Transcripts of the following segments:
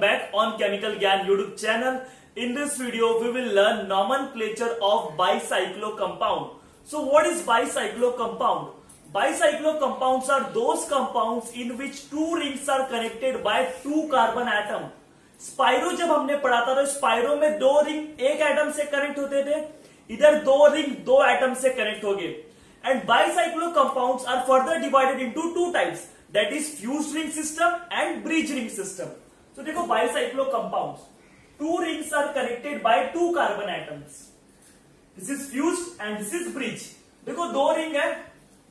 back on Chemical Gyan YouTube channel. In this video, we will learn nomenclature of bicyclo compound. So what is bicyclo compound? Bicyclo compounds are those compounds in which two rings are connected by two carbon atom. Spiro जब हमने पढ़ा था तो spiro में दो ring एक atom से connect होते थे, इधर दो रिंग दो एटम से कनेक्ट हो गए. And bicyclo compounds are further divided into two types, that is fused ring system and bridge ring system. तो देखो bicyclo compounds, two rings are connected by two carbon atoms. This is fused and this is bridge. देखो दो ring है,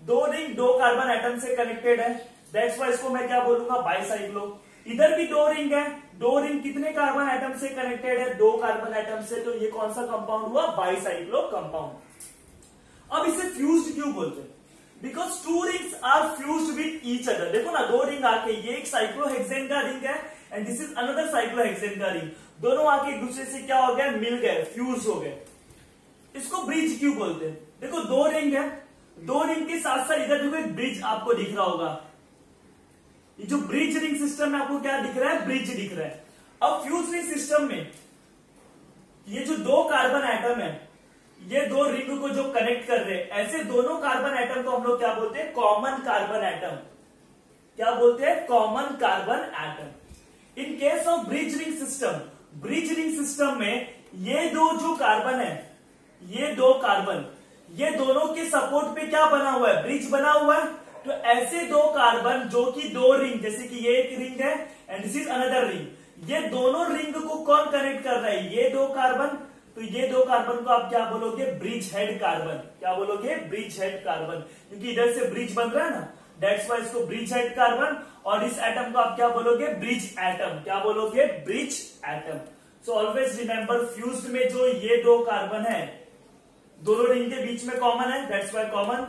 दो ring दो carbon atom से connected है, that's why इसको मैं क्या बोलूंगा, बाइसाइक्लो. इधर भी दो रिंग है, दो रिंग कितने कार्बन एटम से कनेक्टेड है, दो कार्बन एटम से. तो ये कौन सा कंपाउंड हुआ, बाइसाइक्लो कंपाउंड. अब इसे फ्यूज्ड क्यों बोलते हैं, because two rings are fused with each other. देखो ना, दो रिंग आके, ये एक साइक्लोहेक्सेन का रिंग है and this is another cyclohexane का रिंग. दोनों आके एक दूसरे से क्या हो गया, मिल गए, फ्यूज हो गए. इसको ब्रिज क्यों बोलते हैं. देखो दो रिंग है, दो रिंग के साथ साथ इधर देखो एक ब्रिज आपको दिख रहा होगा. ये जो ब्रिज रिंग सिस्टम में आपको क्या दिख रहा है, ब्रिज दिख रहा है. अब फ्यूज रिंग सिस्टम में ये जो दो कार्बन एटम है, ये दो रिंग को जो कनेक्ट कर रहे हैं, ऐसे दोनों कार्बन एटम को हम लोग क्या बोलते हैं, कॉमन कार्बन एटम. क्या बोलते हैं, common carbon atom. In case of bridge ring system, bridge ring system में ये दो जो कार्बन है, ये दो कार्बन, ये दोनों के सपोर्ट पे क्या बना हुआ है, ब्रिज बना हुआ है. तो ऐसे दो कार्बन जो कि दो रिंग, जैसे कि ये एक रिंग है and this is another ring, ये दोनों रिंग को कौन कनेक्ट कर रहा है, ये दो कार्बन. तो ये दो कार्बन को आप क्या बोलोगे, ब्रिज हेड कार्बन. क्या बोलोगे, ब्रिज हेड कार्बन, क्योंकि इधर से ब्रिज बन रहा है ना, दैट्स व्हाई इसको ब्रिज हेड कार्बन. और इस एटम को आप क्या बोलोगे, ब्रिज एटम. क्या बोलोगे, bridge atom. So always remember, fused में जो ये दो कार्बन है, दोनों रिंग के बीच में कॉमन है, दैट्स व्हाई कॉमन.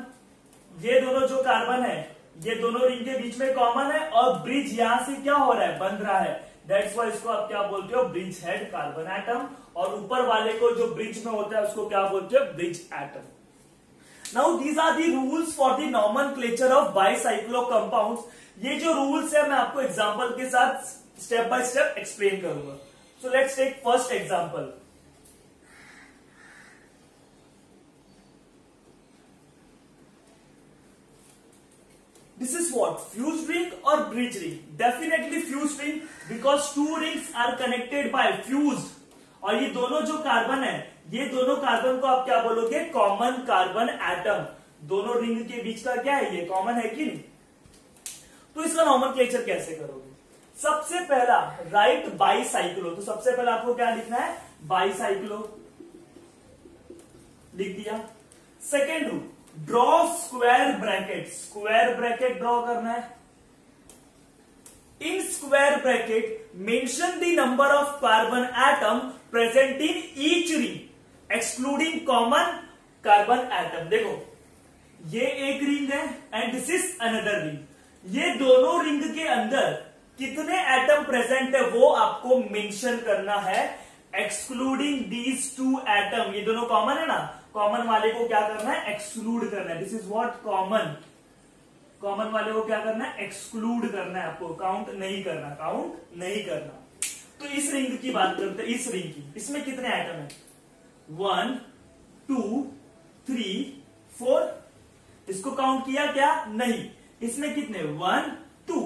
ये दोनों जो कार्बन है, ये दोनों रिंग के बीच में कॉमन है और ब्रिज यहां से क्या हो रहा है, बन रहा है, दैट्स व्हाई इसको आप क्या बोलते हो, ब्रिज हेड कार्बन एटम. और ऊपर वाले को जो ब्रिज में होता है उसको क्या बोलते हो, bridge atom. Now these are the rules for the nomenclature of bicyclo compounds. ये जो रूल्स है मैं आपको एग्जांपल के साथ स्टेप बाय स्टेप एक्सप्लेन करूंगा. So let's take first example. This is what, fused ring or bridge ring? Definitely fused ring, because two rings are connected by fused. और ये दोनों जो कार्बन है, ये दोनों कार्बन को आप क्या बोलोगे, कॉमन कार्बन एटम. दोनों रिंग के बीच का क्या है, ये कॉमन है कि नहीं. तो इसका नॉमेनक्लेचर कैसे करोगे. सबसे पहला राइट बाइसाइक्लो. तो सबसे पहला आपको क्या लिखना है, बाइसाइक्लो लिख दिया. Second rule, draw square bracket. Square bracket draw करना है. इन square bracket mention the number of carbon atom present in each ring excluding common carbon atom. देखो ये एक रिंग है and this is another ring. ये दोनों रिंग के अंदर कितने एटम प्रेजेंट है वो आपको मेंशन करना है, एक्सक्लूडिंग दीज टू एटम. ये दोनों कॉमन है ना, कॉमन वाले को क्या करना है, एक्सक्लूड करना है. This is what, common. Common वाले को क्या करना है, एक्सक्लूड करना है आपको, काउंट नहीं करना, काउंट नहीं करना. तो इस रिंग की बात करते हैं, इस रिंग की, इसमें कितने एटम है, 1 2 3 4. इसको काउंट किया क्या, नहीं. इसमें कितने, 1 2.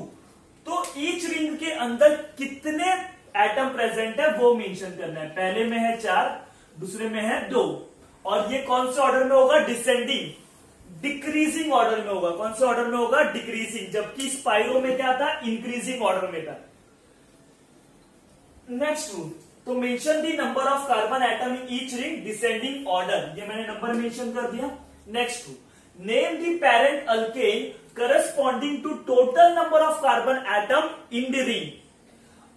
तो ईच रिंग के अंदर कितने एटम प्रेजेंट है वो मेंशन करना है. पहले में है 4, दूसरे में है 2. और ये कौन से ऑर्डर में होगा, डिसेंडिंग, डिक्रीजिंग ऑर्डर में होगा. कौन से ऑर्डर में होगा, डिक्रीजिंग. जबकि स्पाइरो में क्या था, इंक्रीजिंग ऑर्डर में था. नेक्स्ट रूल, तो mention the number of carbon atom in each ring descending order. ये मैंने नंबर मेंशन कर दिया. Next rule, name the parent alkane corresponding to total number of carbon atom in the ring.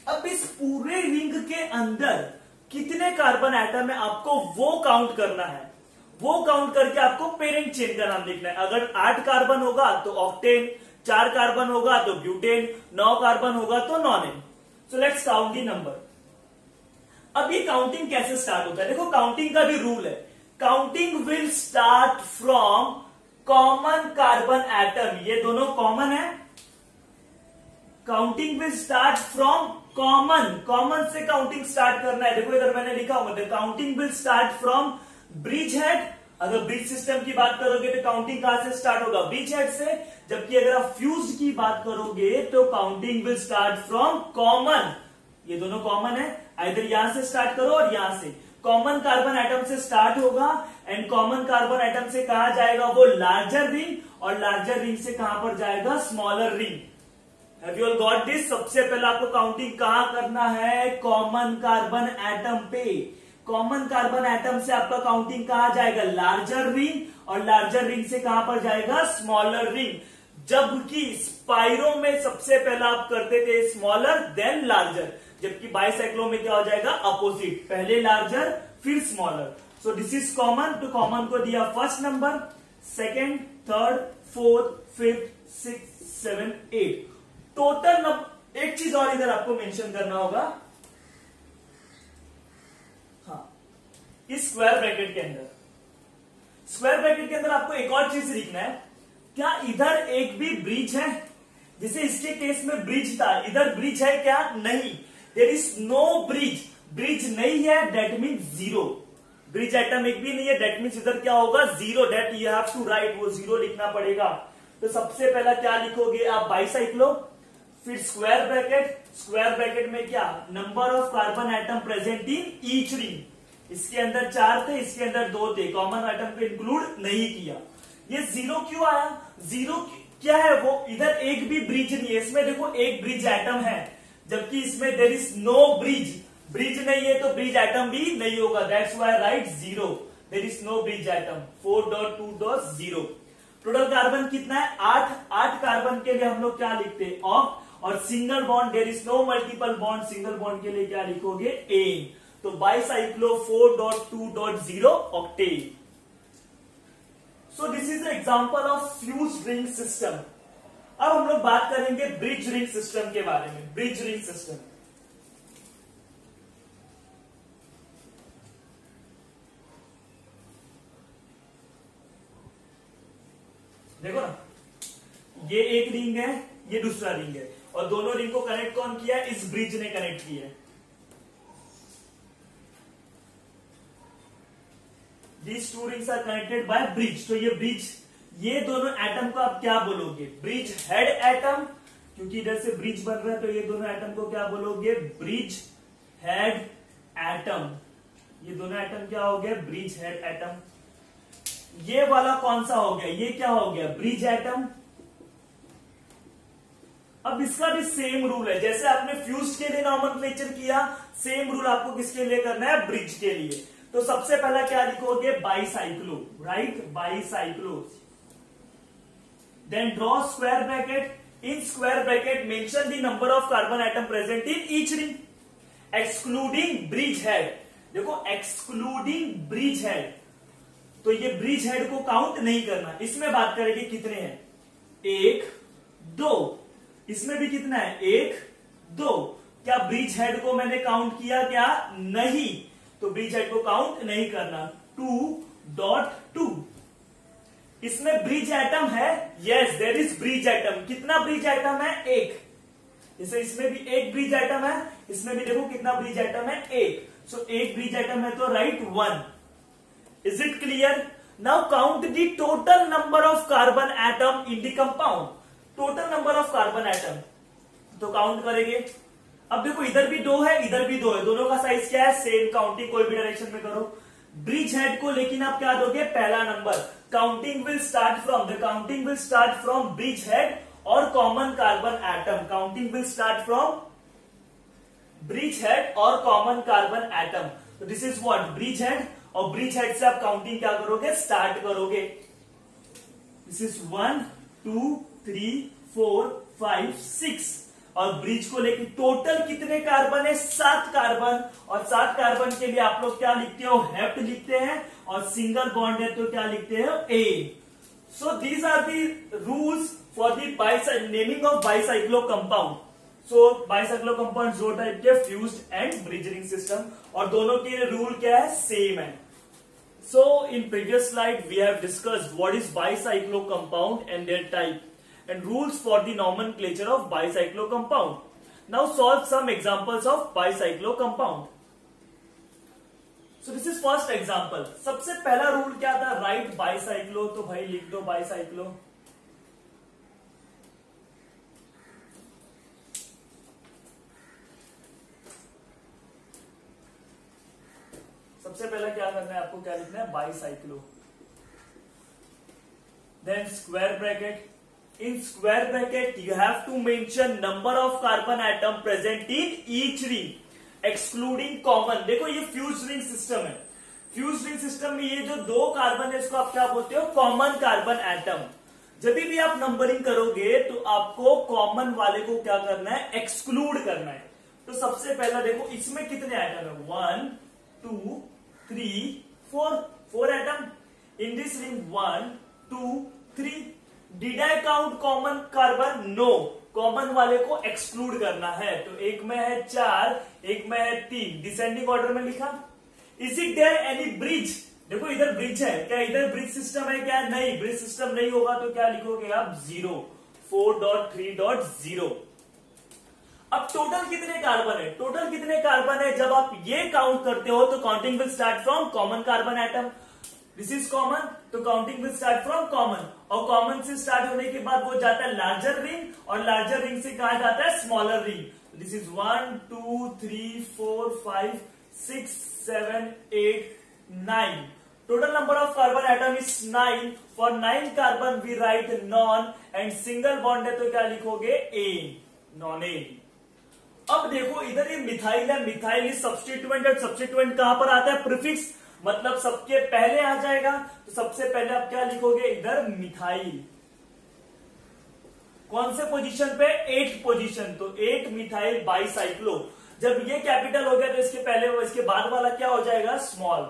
अब इस पूरे ring के अंदर कितने कार्बन एटम है आपको वो काउंट करना है. वो काउंट करके आपको पेरेंट चेन का नाम लिखना है. अगर 8 कार्बन होगा तो ऑक्टेन, 4 कार्बन होगा तो ब्यूटेन, 9 कार्बन होगा तो nonane. So let's count the number. अब ये काउंटिंग कैसे स्टार्ट होता है, देखो काउंटिंग का भी रूल है. Counting will start from common carbon atom. ये दोनों कॉमन है, counting will start from common, common से काउंटिंग स्टार्ट करना है। देखो इधर मैंने लिखा हुआ, counting will start from bridge head. अगर ब्रिज सिस्टम की बात करोगे तो काउंटिंग कहां से स्टार्ट होगा, ब्रिज हेड से। जबकि अगर आप फ्यूज्ड की बात करोगे तो counting will start from common. ये दोनों कॉमन है, इधर यहां से स्टार्ट करो और यहां से। कॉमन कार्बन एटम से स्टार्ट होगा एंड कॉमन कार्बन एटम से कहा जाएगा वो लार्जर रिंग, और लार्जर रिंग से कहां पर जाएगा, smaller ring. Have you all got this? सबसे पहले आपको काउंटिंग कहां करना है, कॉमन कार्बन एटम पे। कॉमन कार्बन एटम से आपका काउंटिंग कहां जाएगा, लार्जर रिंग, और लार्जर रिंग से कहां पर जाएगा, स्मॉलर रिंग। जबकि स्पाइरो में सबसे पहले आप करते थे स्मॉलर देन लार्जर, जबकि बाइसाइक्लो में क्या हो जाएगा, अपोजिट, पहले लार्जर फिर smaller. So this is common, तो कॉमन को दिया first number, second, third, fourth, fifth, six, seven, 8 total number. एक चीज और इधर आपको मेंशन करना होगा, हाँ, इस स्क्वायर ब्रैकेट के अंदर, स्क्वायर ब्रैकेट के अंदर आपको एक और चीज लिखना है, क्या इधर एक भी ब्रिज है? जैसे इसके केस में ब्रिज था, इधर ब्रिज है क्या, नहीं, there is no bridge. Bridge नहीं है that means zero, bridge atom एक भी नहीं है दैट मीन्स इधर क्या होगा, zero, that you have to write, वो जीरो लिखना पड़ेगा। तो सबसे पहला क्या लिखोगे आप, बाइसाइक्लो, फिर स्क्वायर ब्रैकेट, स्क्वायर ब्रैकेट में क्या, number of carbon atom present in each ring. इसके अंदर 4 थे, इसके अंदर 2 थे, कॉमन एटम को इंक्लूड नहीं किया। ये जीरो क्यों आया, जीरो क्या है, वो इधर एक भी ब्रिज नहीं है, इसमें देखो एक ब्रिज एटम है, जबकि इसमें there is no bridge. Bridge नहीं है तो ब्रिज एटम भी नहीं होगा, that's why write zero, there is no bridge atom. 4.2.0 total carbon कितना है, 8 कार्बन के लिए हम लोग क्या लिखते हैं, ऑफ, और single bond, there is no multiple bond, single bond के लिए क्या लिखोगे, एन। तो bicyclo 4.2.0 octane. So this is the example of fused ring system. अब हम लोग बात करेंगे ब्रिज रिंग सिस्टम के बारे में। ब्रिज रिंग सिस्टम, देखो ना, ये एक रिंग है, ये दूसरा रिंग है, और दोनों रिंग को कनेक्ट कौन किया है, इस ब्रिज ने कनेक्ट किया है। These two rings are connected by bridge। तो ये ब्रिज, ये दोनों एटम को आप क्या बोलोगे, ब्रिज हेड एटम, क्योंकि इधर से ब्रिज बन रहा है, तो ये दोनों एटम को क्या बोलोगे, ब्रिज हेड एटम। ये दोनों एटम क्या हो गया, ब्रिज हेड एटम। ये वाला कौन सा हो गया, ये क्या हो गया, ब्रिज एटम। अब इसका भी सेम रूल है, जैसे आपने फ्यूज्ड के लिए नॉमेनक्लेचर किया, सेम रूल आपको किसके लिए करना है, ब्रिज के लिए। तो सबसे पहला क्या लिखोगे, bicyclo, right, bicyclo. Then draw square bracket, in square bracket mention the number of carbon atom present in each ring excluding bridge head. देखो एक्सक्लूडिंग ब्रिज हेड, तो ये ब्रिज हेड को काउंट नहीं करना। इसमें बात करेंगे कितने हैं, 1, 2, इसमें भी कितना है, 1, 2। क्या ब्रिज हेड को मैंने काउंट किया क्या, नहीं, तो ब्रिज हेड को काउंट नहीं करना। 2.2, इसमें ब्रिज एटम है, yes there is bridge atom. कितना ब्रिज एटम है, 1। जैसे इसमें भी एक ब्रिज एटम है, इसमें भी देखो कितना ब्रिज एटम है, 1। सो एक ब्रिज एटम है तो right 1। Is it clear? Now count the total number of carbon atom in the compound. Total number of carbon atom, तो काउंट करेंगे। अब देखो इधर भी 2 है, इधर भी 2 है, दोनों का साइज क्या है, सेम। काउंटिंग कोई भी डायरेक्शन में करो। ब्रिज हेड को लेकिन आप क्या दोगे, पहला number. Counting will start from, the counting will start from bridge head और common carbon atom. Counting will start from bridge head और कॉमन कार्बन एटम। तो this is what, bridge head, और ब्रिज हेड से आप counting क्या करोगे, start करोगे। This is 1, 2, 3, 4, 5, 6, और ब्रिज को लेके टोटल कितने कार्बन है, 7 कार्बन। और 7 कार्बन के लिए आप लोग क्या लिखते हो, हेप्ट लिखते हैं, और सिंगल बॉन्ड है तो क्या लिखते हो, A. So these are the rules for the naming of bicyclo compound. So bicyclo compound दो टाइप के, fused and bridge ring system, और दोनों के रूल क्या है, सेम है। So in previous slide we have discussed what is bicyclo compound and their type, and rules for the nomenclature of bicyclo compound. Now solve some examples of bicyclo compound. So this is first example. सबसे पहला rule क्या था, right bicyclo, तो भाई लिख दो bicyclo. सबसे पहला क्या करना है आपको, क्या लिखना है, bicyclo. Then square bracket. In square bracket you have to mention number of carbon atom present in each ring excluding common. देखो ये फ्यूज रिंग सिस्टम है. फ्यूज रिंग सिस्टम में ये जो दो कार्बन है इसको आप क्या बोलते हो, कॉमन कार्बन एटम. जब भी आप नंबरिंग करोगे तो आपको कॉमन वाले को क्या करना है, एक्सक्लूड करना है. तो सबसे पहला देखो इसमें कितने एटम है, 1 2 3 4 atom. In this ring 1 2 3. Did I count common carbon, no. Common वाले को एक्सक्लूड करना है. तो एक में है 4, एक में है 3. डिसेंडिंग ऑर्डर में लिखा. Is it there any bridge, देखो इधर ब्रिज है क्या, इधर ब्रिज सिस्टम है क्या, नहीं. ब्रिज सिस्टम नहीं होगा तो क्या लिखोगे आप, 0. 4.3.0. अब टोटल कितने कार्बन है, टोटल कितने कार्बन है, जब आप ये काउंट करते हो तो counting will start from common carbon atom. This is common, तो counting will start from common. और कॉमन से स्टार्ट होने के बाद वो जाता है लार्जर रिंग, और लार्जर रिंग से कहा जाता है smaller ring. This is 1 2 3 4 5 6 7 8 9. Total number of carbon atom is 9. For 9 carbon we write non, and single bond है तो क्या लिखोगे, ए, नॉन ए. अब देखो इधर ये मिथाइल है, मिथाइल इज सब्स्टिट्यूएंट, और सब्स्टिट्यूएंट कहां पर आता है, प्रीफिक्स, मतलब सबके पहले आ जाएगा. तो सबसे पहले आप क्या लिखोगे, इधर मिथाइल. कौन से पोजीशन पे, 8th पोजीशन. तो 8 मिथाइल बाइसाइक्लो. जब ये कैपिटल हो गया तो इसके पहले इसके बाद वाला क्या हो जाएगा, small.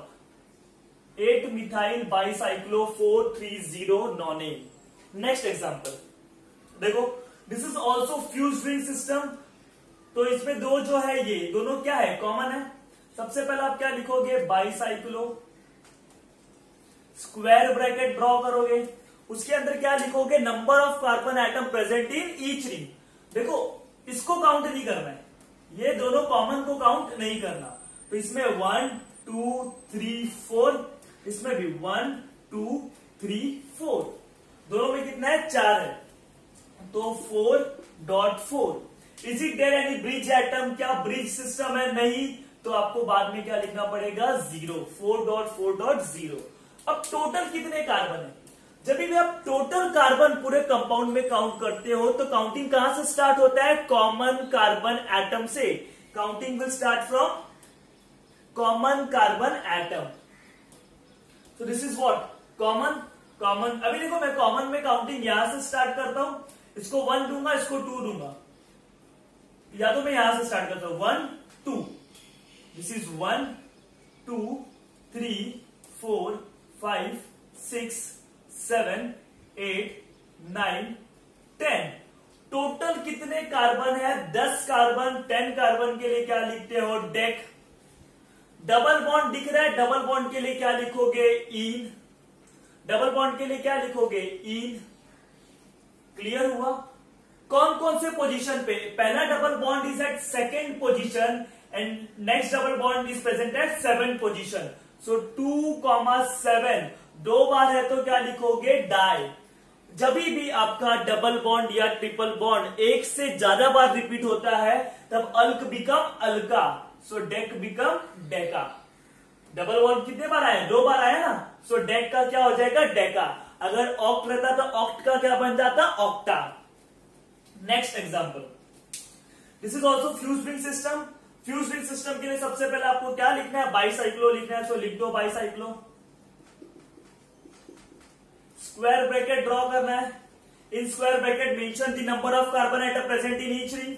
8 methyl bicyclo 430 nonane. Next example देखो, this is also fuse ring system. तो इसमें दो जो है ये दोनों क्या है, कॉमन है. सबसे पहले आप क्या लिखोगे, बाइसाइक्लो. स्क्वायर ब्रैकेट ड्रॉ करोगे, उसके अंदर क्या लिखोगे, number of carbon atom present in each ring. देखो इसको काउंट नहीं करना है, ये दोनों कॉमन को काउंट नहीं करना. तो इसमें 1 2 3 4, इसमें भी 1 2 3 4. दोनों में कितना है, 4 है. तो 4.4. Is it there any bridge atom, क्या ब्रिज सिस्टम है, नहीं. तो आपको बाद में क्या लिखना पड़ेगा, 0. 4.4.0. अब टोटल कितने कार्बन है, जब भी आप टोटल कार्बन पूरे कंपाउंड में काउंट करते हो तो काउंटिंग कहां से स्टार्ट होता है, कॉमन कार्बन एटम से. Counting will start from common carbon atom. तो this is what, common. Common अभी देखो मैं कॉमन में काउंटिंग यहां से स्टार्ट करता हूं, इसको 1 दूंगा, इसको 2 दूंगा, या तो मैं यहां से स्टार्ट करता हूं 1 2. This is 1 2 3 4 5 6 7 8 9 10. टोटल कितने कार्बन है, 10 कार्बन. 10 कार्बन के लिए क्या लिखते हो, डेक. डबल बॉन्ड दिख रहा है, डबल बॉन्ड के लिए क्या लिखोगे, इन. डबल बॉन्ड के लिए क्या लिखोगे, इन. क्लियर हुआ. कौन कौन से पोजीशन पे, पहला double bond is at second position, and next double bond is present at 7th position. So 2,7 दो बार है तो क्या लिखोगे, डाई. जब भी आपका डबल बॉन्ड या ट्रिपल बॉन्ड एक से ज्यादा बार रिपीट होता है तब alk become alka. So dec become deca. Double bond कितने बार आया, 2 बार आया ना. सो डेक का क्या हो जाएगा, डेका. अगर ऑक्ट रहता तो ऑक्ट का क्या बन जाता, octa. Next example, this is also fuse ring system. Fuse ring system के लिए सबसे पहले आपको क्या लिखना है, बाइसाइक्लो लिखना है. सो लिख दो बाइसाइक्लो. स्क्वायर ब्रैकेट ड्रॉ करना है. इन square bracket mention the number of carbon atom present in each ring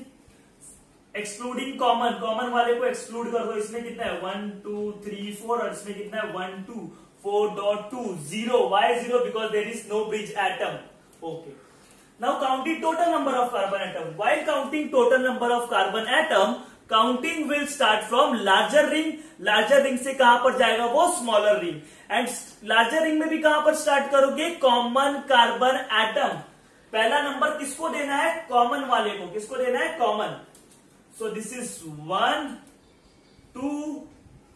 excluding common. Common वाले को एक्सक्लूड कर दो. इसमें कितना है, 1 2 3 4, और इसमें कितना है, 1 2 4.2 0. Why 0, because there is no bridge atom. Okay. Now counting total number of carbon atom. While counting total number of carbon atom, counting will start from larger ring. Larger ring से कहां पर जाएगा वो, smaller ring. And larger ring में भी कहां पर start करोगे, common carbon atom. पहला नंबर किसको देना है? कॉमन वाले को। किसको देना है? Common. So this is 1 2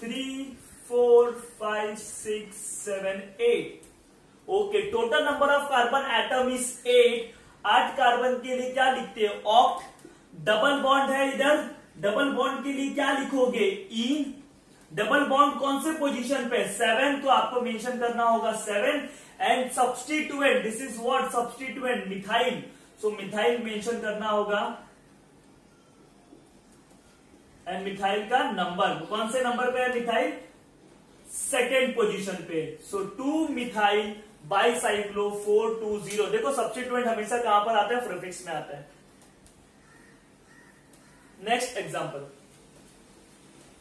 3 4 5 6 7 8। Okay, total number of carbon atom is 8। 8 carbon के लिए क्या लिखते हैं? ऑक्ट। डबल बॉन्ड है इधर, डबल बॉन्ड के लिए क्या लिखोगे? इन। डबल बॉन्ड कौन से पोजीशन पे? 7, तो आपको मेंशन करना होगा 7। And substituent, this is what? Substituent, methyl. So methyl mention करना होगा। एंड मिथाइल का नंबर कौन से नंबर पे है? मिथाइल सेकेंड पोजीशन पे। सो 2 मिथाइल बाईसाइक्लो 420। देखो सब्स्टिट्यूएंट हमेशा कहां पर आता है? प्रीफिक्स में आता है। Next example.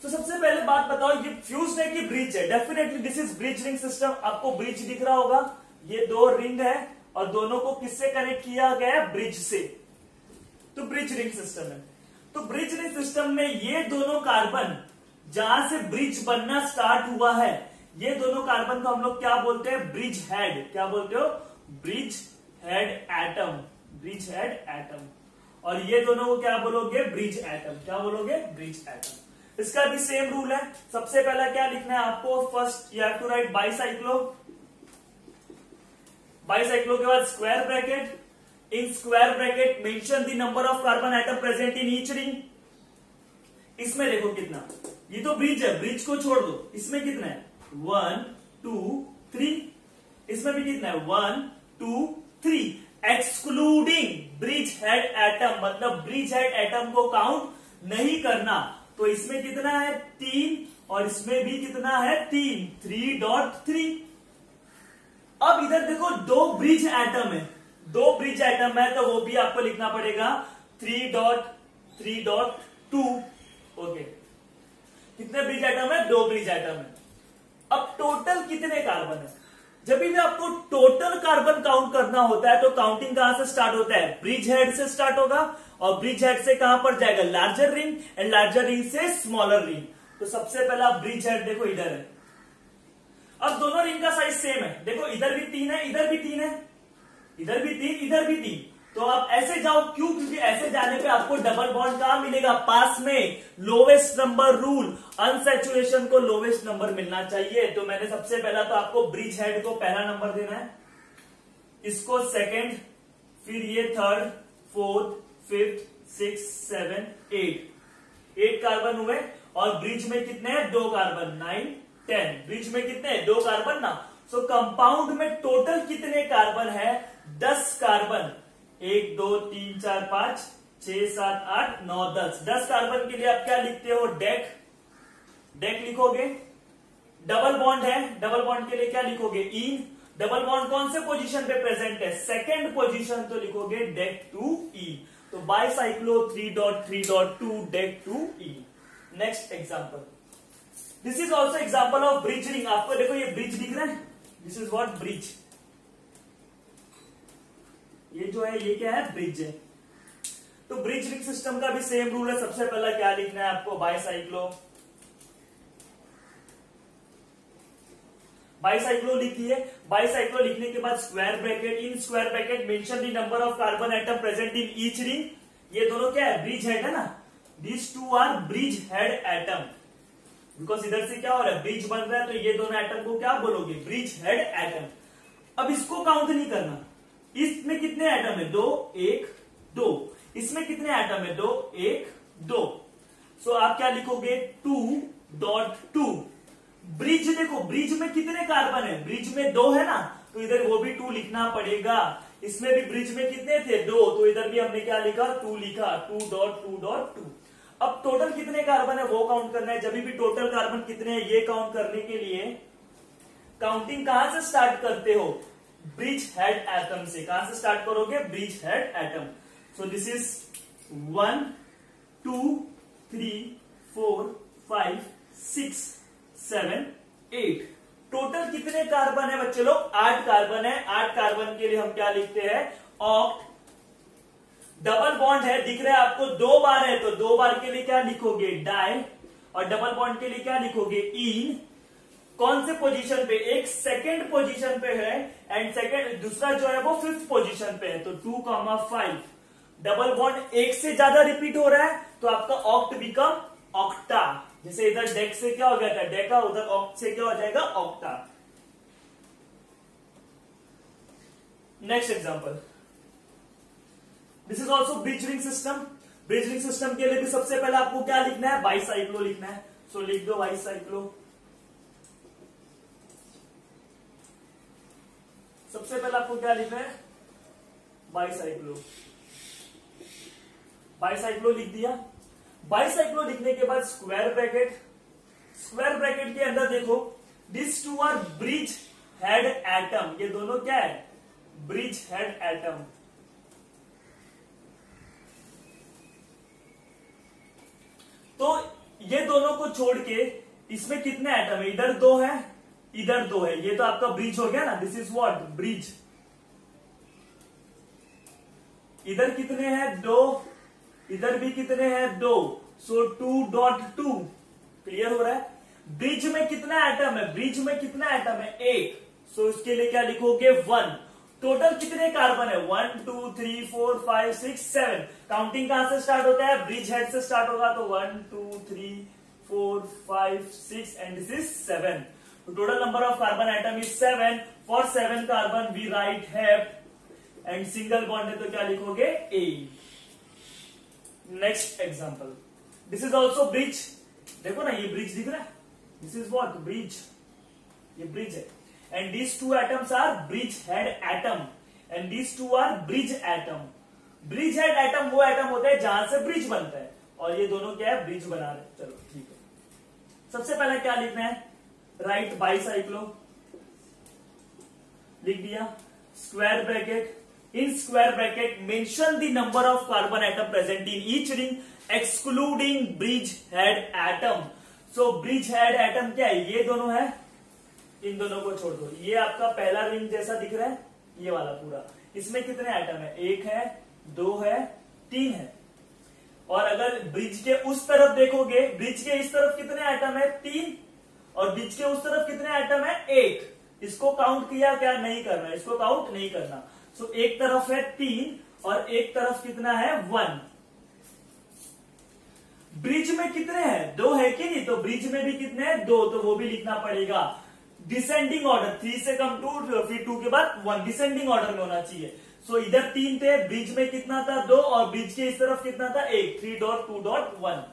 तो सबसे पहले बात बताओ, ये फ्यूज्ड है कि ब्रिज है? Definitely this is bridge ring system. आपको ब्रिज दिख रहा होगा, ये 2 रिंग है और दोनों को किससे कनेक्ट किया गया है? ब्रिज से। तो ब्रिज रिंग सिस्टम है। तो ब्रिज रिंग सिस्टम में ये दोनों कार्बन जहां से ब्रिज बनना स्टार्ट हुआ है, ये दोनों कार्बन को हम लोग क्या बोलते हैं? Bridge head. क्या बोलते हो? Bridge head atom. Bridge head atom. और ये दोनों को क्या बोलोगे? Bridge atom. क्या बोलोगे? Bridge atom. इसका भी सेम रूल है। सबसे पहला क्या लिखना है आपको? First you have to write bicyclo. Bicyclo के बाद square bracket. In square bracket mention the number of carbon atom present in each ring. इसमें देखो कितना, ये तो ब्रिज है, ब्रिज को छोड़ दो। इसमें कितना है? 1 2 3। इसमें भी कितना है? 1 2 3। एक्सक्लूडिंग ब्रिज हेड एटम, मतलब ब्रिज हेड एटम को काउंट नहीं करना। तो इसमें कितना है? 3। और इसमें भी कितना है? 3। 3.3। अब इधर देखो 2 ब्रिज एटम है, 2 ब्रिज एटम है, तो वो भी आपको लिखना पड़ेगा 3.3.2। ओके, कितने ब्रिज एटम है? 2 ब्रिज एटम है। अब टोटल कितने कार्बन है? जब भी आपको टोटल कार्बन काउंट करना होता है तो काउंटिंग कहां से स्टार्ट होता है? ब्रिज हेड से स्टार्ट होगा। और ब्रिज हेड से कहां पर जाएगा? Larger ring. And larger ring से स्मॉलर रिंग। तो सबसे पहला ब्रिज हेड देखो इधर है। अब दोनों रिंग का साइज सेम है। देखो इधर भी 3 है, इधर भी 3 है, इधर भी 3, इधर भी 3। तो आप ऐसे जाओ, क्यों? क्योंकि ऐसे जाने पे आपको डबल बॉन्ड कहां मिलेगा? पास में। लोवेस्ट नंबर रूल, अनसैचुरेशन को लोवेस्ट नंबर मिलना चाहिए। तो मैंने सबसे पहला तो आपको ब्रिज हेड को पहला नंबर देना है, इसको सेकंड, फिर ये थर्ड, फोर्थ, फिफ्थ, 6, 7, 8। 8 कार्बन हुए। और ब्रिज में कितने हैं? 2 कार्बन। 9, 10। ब्रिज में कितने हैं? 2 कार्बन ना। सो कंपाउंड में टोटल कितने कार्बन है? 10 कार्बन। 1 2 3 4 5 6 7 8 9 10। 10 कार्बन के लिए आप क्या लिखते हो? डेक। डेक लिखोगे। डबल बॉन्ड है, डबल बॉन्ड के लिए क्या लिखोगे? इन। डबल बॉन्ड कौन से पोजीशन पे प्रेजेंट है? सेकंड पोजीशन, तो लिखोगे डेक टू ई। तो bicyclo 3.3.2 dec two e. Next example. This is also example of bridge ring. आपको देखो ये ब्रिज दिख रहा है, दिस इज व्हाट? ब्रिज। ये जो है ये क्या है? ब्रिज है। तो ब्रिज रिंग सिस्टम का भी सेम रूल है। सबसे पहला क्या लिखना है आपको? बाईसाइक्लो। बाईसाइक्लो लिखिए। बाईसाइक्लो लिखने के बाद square bracket. In square bracket mention the number of carbon atom present in each ring. ये दोनों क्या है? ब्रिज हेड है ना। These 2 are bridge head atom. Because इधर से क्या हो रहा है? ब्रिज बन रहा है, तो ये दोनों एटम को क्या बोलोगे? Bridge head atom. अब इसको काउंट नहीं करना। इसमें कितने एटम है? 2 1 2। इसमें कितने एटम है? 2 1 2। सो आप क्या लिखोगे? 2.2। ब्रिज देखो, ब्रिज में कितने कार्बन है? ब्रिज में 2 है ना, तो इधर वो भी 2 लिखना पड़ेगा। इसमें भी ब्रिज में कितने थे? 2, तो इधर भी हमने क्या लिखा? 2 लिखा। 2.2.2। अब टोटल कितने कार्बन है वो काउंट करना है। जब भी टोटल कार्बन कितने हैं ये काउंट करने के लिए काउंटिंग कहां से स्टार्ट करते हो? ब्रिज हेड एटम से। कहां से स्टार्ट करोगे? Bridge head atom. So this is 1 2 3 4 5 6 7 8। Total कितने कार्बन है बच्चे लोग? 8 कार्बन है। 8 कार्बन के लिए हम क्या लिखते हैं? ऑक्ट। डबल बॉन्ड है, दिख रहा है आपको? 2 बार है, तो 2 बार के लिए क्या लिखोगे? डाई। और डबल बॉन्ड के लिए क्या लिखोगे? इन। कौन से पोजीशन पे, एक सेकेंड पोजीशन पे है एंड सेकेंड दूसरा जो है वो 5th पोजीशन पे है, तो 2,5 डबल बॉन्ड एक से ज्यादा रिपीट हो रहा है तो आपका ऑक्ट बिकम ऑक्टा। जैसे इधर डेक से क्या हो गया था डेका, उधर ऑक्ट से क्या हो जाएगा octa. Next example, this is also bridge ring system. Bridge ring system के लिए भी सबसे पहले आपको क्या लिखना है, बाईसाइक्लो लिखना है। सो लिख दो बाईसाइक्लो। सबसे पहले आपको क्या लिखना है, बाईसाइक्लो। बाईसाइक्लो लिख दिया। बाईसाइक्लो लिखने के बाद स्क्वायर ब्रैकेट, स्क्वायर ब्रैकेट के अंदर देखो this two are bridge head atom, ये दोनों क्या है, ब्रिज हेड एटम। तो ये दोनों को छोड़ के इसमें कितने एटम है, इधर 2 है इधर 2 है, ये तो आपका ब्रिज हो गया ना, दिस इज व्हाट ब्रिज। इधर कितने हैं 2, इधर भी कितने हैं 2, सो 2.2 क्लियर हो रहा है। ब्रिज में कितना एटम है, ब्रिज में कितना एटम है 1, सो इसके लिए क्या लिखोगे 1। टोटल कितने कार्बन है 1 2 3 4 5 6 7। काउंटिंग कहां से स्टार्ट होता है, ब्रिज हेड से स्टार्ट होगा, तो 1 2 3 4 5 6 and this is 7। Total number of carbon atom is 7। For 7 carbon we write have and single bond है तो क्या लिखोगे A। Next example, this is also bridge. देखो ना ये ब्रिज दिख रहा है, दिस इज व्हाट ब्रिज, ये ब्रिज है and these 2 atoms are bridge head atom and these 2 are bridge atom. Bridge head atom वो एटम होता है जहां से ब्रिज बनता है और ये दोनों क्या है ब्रिज बना रहे हैं। चलो ठीक है, सबसे पहले क्या लिखना है, राइट बाईसाइक्लो लिख दिया। Square bracket, in square bracket mention the number of carbon atom present in each ring excluding bridge head atom. So bridge head atom क्या है, ये दोनों है, इन दोनों को छोड़ दो। ये आपका पहला रिंग जैसा दिख रहा है, ये वाला पूरा, इसमें कितने एटम है, 1 है 2 है 3 है। और अगर ब्रिज के उस तरफ देखोगे, ब्रिज के इस तरफ कितने एटम है 3 और ब्रिज के उस तरफ कितने एटम है 1। इसको काउंट किया क्या, नहीं करना, इसको काउंट नहीं करना। सो एक तरफ है 3 और एक तरफ कितना है 1। ब्रिज में कितने हैं 2 है कि नहीं, तो ब्रिज में भी कितने हैं 2, तो वो भी लिखना पड़ेगा। डिसेंडिंग ऑर्डर, 3 से कम 2, फिर 2 के बाद 1, डिसेंडिंग ऑर्डर में होना चाहिए। सो इधर 3 थे, ब्रिज में कितना था 2 और ब्रिज के इस तरफ कितना था 1, 3.2.1।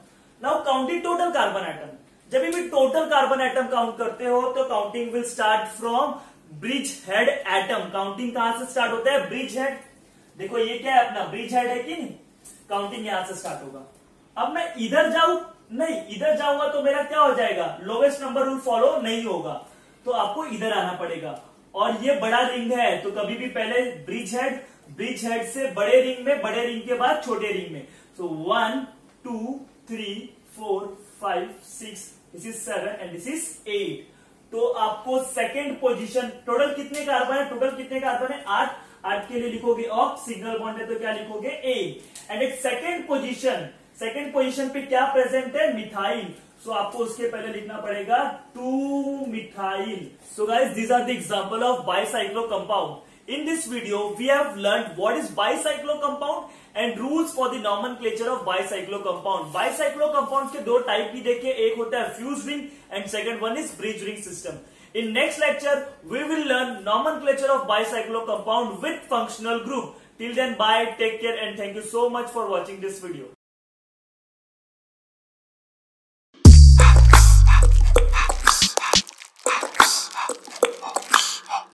Now counting total carbon atom. जब भी टोटल कार्बन एटम काउंट करते हो तो counting will start from bridge head atom. Counting कहां से स्टार्ट होता है, ब्रिज हेड। देखो ये क्या है अपना ब्रिज हेड है कि नहीं, काउंटिंग यहां से स्टार्ट होगा। अब मैं इधर जाऊं, नहीं इधर जाऊंगा तो मेरा क्या हो जाएगा, लोवेस्ट नंबर रूल फॉलो नहीं होगा, तो आपको इधर आना पड़ेगा। और ये बड़ा रिंग है तो कभी भी पहले ब्रिज हेड से बड़े रिंग में, बड़े रिंग के बाद छोटे रिंग में। सो 1 2 3 4 5 6, this is 7 and this is 8। तो आपको सेकेंड पोजीशन, टोटल कितने कार्बन है, टोटल कितने कार्बन है 8। 8 के लिए लिखोगे ऑक्ट, सिंगल बॉन्ड है तो क्या लिखोगे A। एंड एक सेकेंड पोजीशन पे क्या प्रेजेंट है, मिथाइल। सो आपको उसके पहले लिखना पड़ेगा 2 methyl. So guys these are the example of bicyclo compound. In this video we have learned what is bicyclo compound and rules for the nomenclature of bicyclo compound. Bicyclo compound के 2 type ही देखिए, एक होता है fuse ring and second one is bridge ring system. In next lecture, we will learn nomenclature of bicyclo compound with functional group. Till then, bye, take care and thank you so much for watching this video.